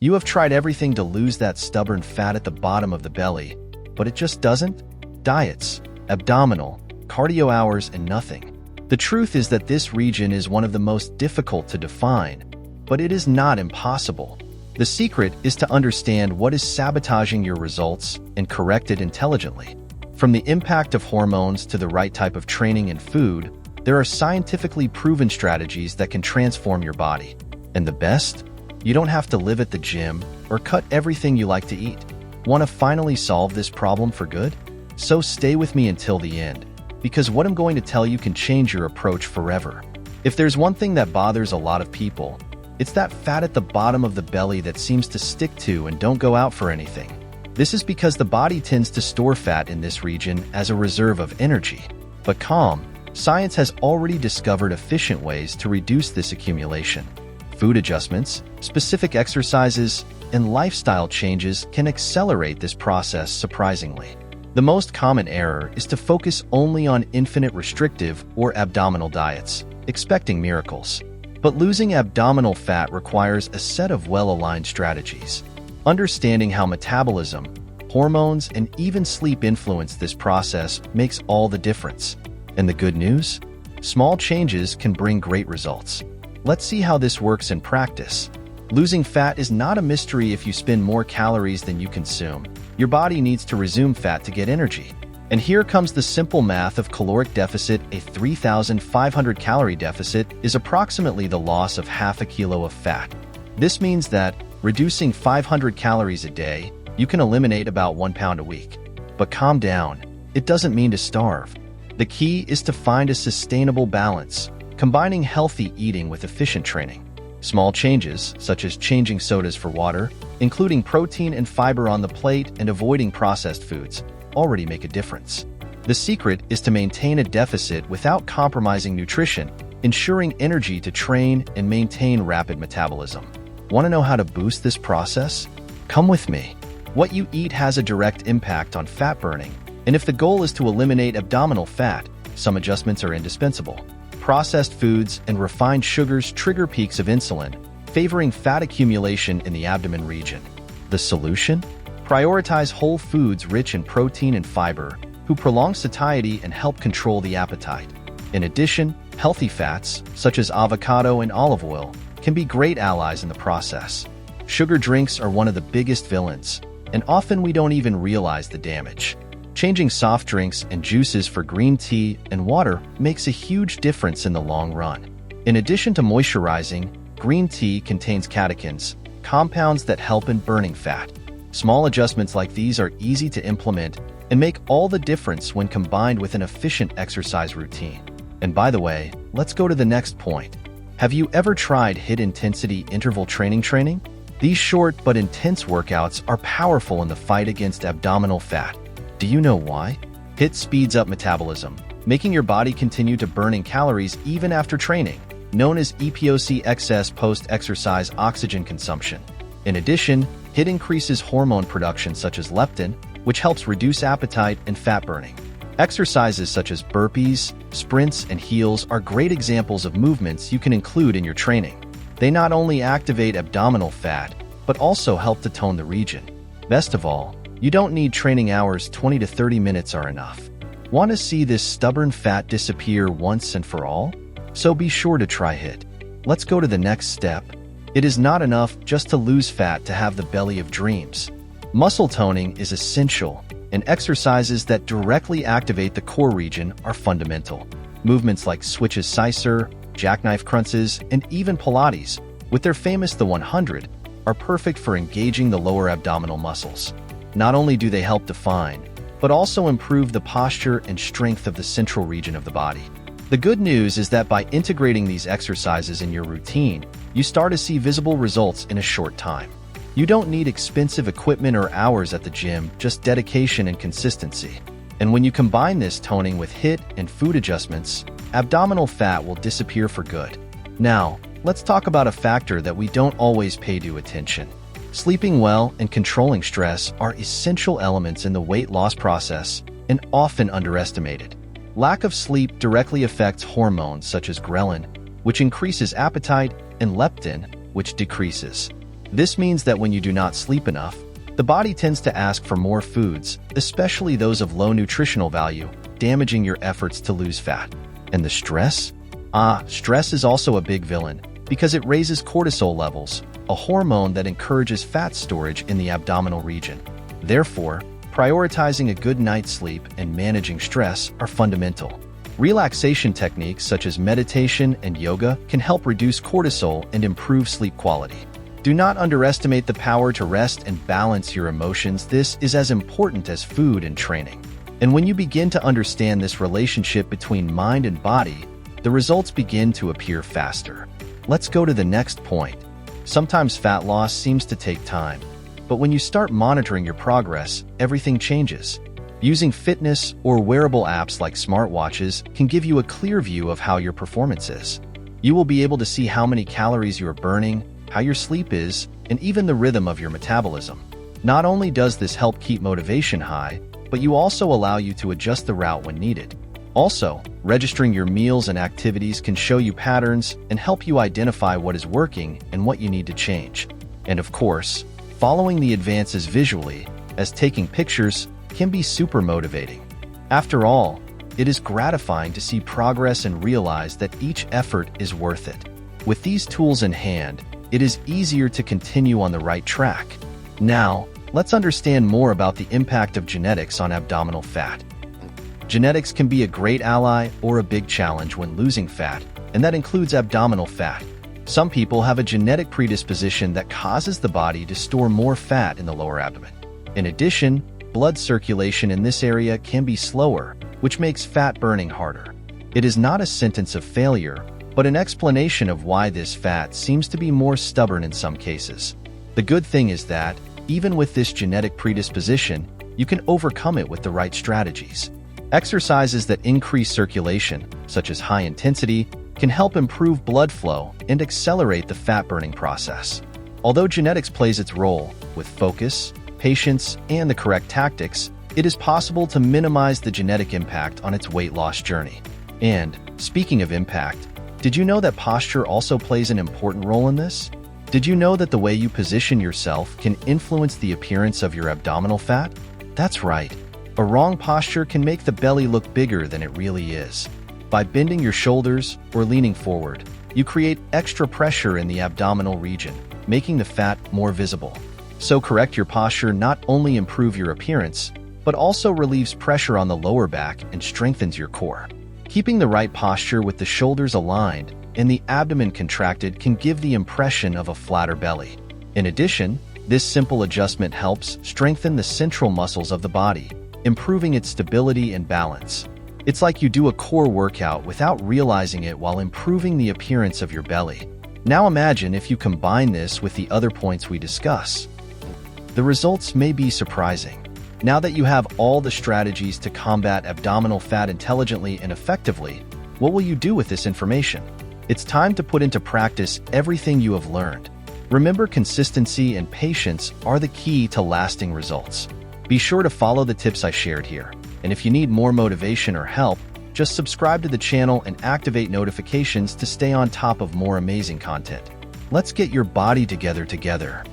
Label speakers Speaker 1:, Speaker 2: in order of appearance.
Speaker 1: You have tried everything to lose that stubborn fat at the bottom of the belly, but it just doesn't? Diets, abdominal, cardio hours, and nothing. The truth is that this region is one of the most difficult to define, but it is not impossible. The secret is to understand what is sabotaging your results and correct it intelligently. From the impact of hormones to the right type of training and food, there are scientifically proven strategies that can transform your body. And the best? You don't have to live at the gym or cut everything you like to eat. Want to finally solve this problem for good? So stay with me until the end, because what I'm going to tell you can change your approach forever. If there's one thing that bothers a lot of people, it's that fat at the bottom of the belly that seems to stick to and don't go out for anything. This is because the body tends to store fat in this region as a reserve of energy. But science has already discovered efficient ways to reduce this accumulation. Food adjustments, specific exercises, and lifestyle changes can accelerate this process surprisingly. The most common error is to focus only on infinite restrictive or abdominal diets, expecting miracles. But losing abdominal fat requires a set of well-aligned strategies. Understanding how metabolism, hormones, and even sleep influence this process makes all the difference. And the good news? Small changes can bring great results. Let's see how this works in practice. Losing fat is not a mystery if you spend more calories than you consume. Your body needs to resume fat to get energy. And here comes the simple math of caloric deficit. A 3,500 calorie deficit is approximately the loss of half a kilo of fat. This means that, reducing 500 calories a day, you can eliminate about 1 pound a week. But calm down. It doesn't mean to starve. The key is to find a sustainable balance, combining healthy eating with efficient training. Small changes, such as changing sodas for water, including protein and fiber on the plate, and avoiding processed foods, already make a difference. The secret is to maintain a deficit without compromising nutrition, ensuring energy to train and maintain rapid metabolism. Want to know how to boost this process? Come with me. What you eat has a direct impact on fat burning, and if the goal is to eliminate abdominal fat, some adjustments are indispensable. Processed foods and refined sugars trigger peaks of insulin, favoring fat accumulation in the abdomen region. The solution? Prioritize whole foods rich in protein and fiber, who prolong satiety and help control the appetite. In addition, healthy fats, such as avocado and olive oil, can be great allies in the process. Sugar drinks are one of the biggest villains, and often we don't even realize the damage. Changing soft drinks and juices for green tea and water makes a huge difference in the long run. In addition to moisturizing, green tea contains catechins, compounds that help in burning fat. Small adjustments like these are easy to implement and make all the difference when combined with an efficient exercise routine. And by the way, let's go to the next point. Have you ever tried HIIT intensity interval training? These short but intense workouts are powerful in the fight against abdominal fat. Do you know why? HIIT speeds up metabolism, making your body continue to burning calories even after training, known as EPOC, excess post-exercise oxygen consumption. In addition, HIIT increases hormone production such as leptin, which helps reduce appetite and fat burning. Exercises such as burpees, sprints, and heels are great examples of movements you can include in your training. They not only activate abdominal fat, but also help to tone the region. Best of all, you don't need training hours. 20 to 30 minutes are enough. Want to see this stubborn fat disappear once and for all? So be sure to try HIIT. Let's go to the next step. It is not enough just to lose fat to have the belly of dreams. Muscle toning is essential, and exercises that directly activate the core region are fundamental. Movements like switches, scissor, jackknife crunches, and even Pilates, with their famous The 100, are perfect for engaging the lower abdominal muscles. Not only do they help define, but also improve the posture and strength of the central region of the body. The good news is that by integrating these exercises in your routine, you start to see visible results in a short time. You don't need expensive equipment or hours at the gym, just dedication and consistency. And when you combine this toning with HIIT and food adjustments, abdominal fat will disappear for good. Now, let's talk about a factor that we don't always pay due attention. Sleeping well and controlling stress are essential elements in the weight loss process and often underestimated. Lack of sleep directly affects hormones such as ghrelin, which increases appetite, and leptin, which decreases. This means that when you do not sleep enough, the body tends to ask for more foods, especially those of low nutritional value, damaging your efforts to lose fat. And the stress? Stress is also a big villain because it raises cortisol levels, a hormone that encourages fat storage in the abdominal region. Therefore, prioritizing a good night's sleep and managing stress are fundamental. Relaxation techniques such as meditation and yoga can help reduce cortisol and improve sleep quality. Do not underestimate the power to rest and balance your emotions. This is as important as food and training. And when you begin to understand this relationship between mind and body, the results begin to appear faster. Let's go to the next point. Sometimes fat loss seems to take time, but when you start monitoring your progress, everything changes. Using fitness or wearable apps like smartwatches can give you a clear view of how your performance is. You will be able to see how many calories you are burning, how your sleep is, and even the rhythm of your metabolism. Not only does this help keep motivation high, but you also allow you to adjust the route when needed. Also, registering your meals and activities can show you patterns and help you identify what is working and what you need to change. And of course, following the advances visually, as taking pictures, can be super motivating. After all, it is gratifying to see progress and realize that each effort is worth it. With these tools in hand, it is easier to continue on the right track. Now, let's understand more about the impact of genetics on abdominal fat. Genetics can be a great ally or a big challenge when losing fat, and that includes abdominal fat. Some people have a genetic predisposition that causes the body to store more fat in the lower abdomen. In addition, blood circulation in this area can be slower, which makes fat burning harder. It is not a sentence of failure, but an explanation of why this fat seems to be more stubborn in some cases. The good thing is that, even with this genetic predisposition, you can overcome it with the right strategies. Exercises that increase circulation, such as high intensity, can help improve blood flow and accelerate the fat-burning process. Although genetics plays its role, with focus, patience, and the correct tactics, it is possible to minimize the genetic impact on its weight loss journey. And, speaking of impact, did you know that posture also plays an important role in this? Did you know that the way you position yourself can influence the appearance of your abdominal fat? That's right. A wrong posture can make the belly look bigger than it really is. By bending your shoulders or leaning forward, you create extra pressure in the abdominal region, making the fat more visible. So correct your posture not only improves your appearance, but also relieves pressure on the lower back and strengthens your core. Keeping the right posture with the shoulders aligned and the abdomen contracted can give the impression of a flatter belly. In addition, this simple adjustment helps strengthen the central muscles of the body, improving its stability and balance. It's like you do a core workout without realizing it while improving the appearance of your belly. Now imagine if you combine this with the other points we discuss. The results may be surprising. Now that you have all the strategies to combat abdominal fat intelligently and effectively, what will you do with this information? It's time to put into practice everything you have learned. Remember, consistency and patience are the key to lasting results. Be sure to follow the tips I shared here. And if you need more motivation or help, just subscribe to the channel and activate notifications to stay on top of more amazing content. Let's get your body together.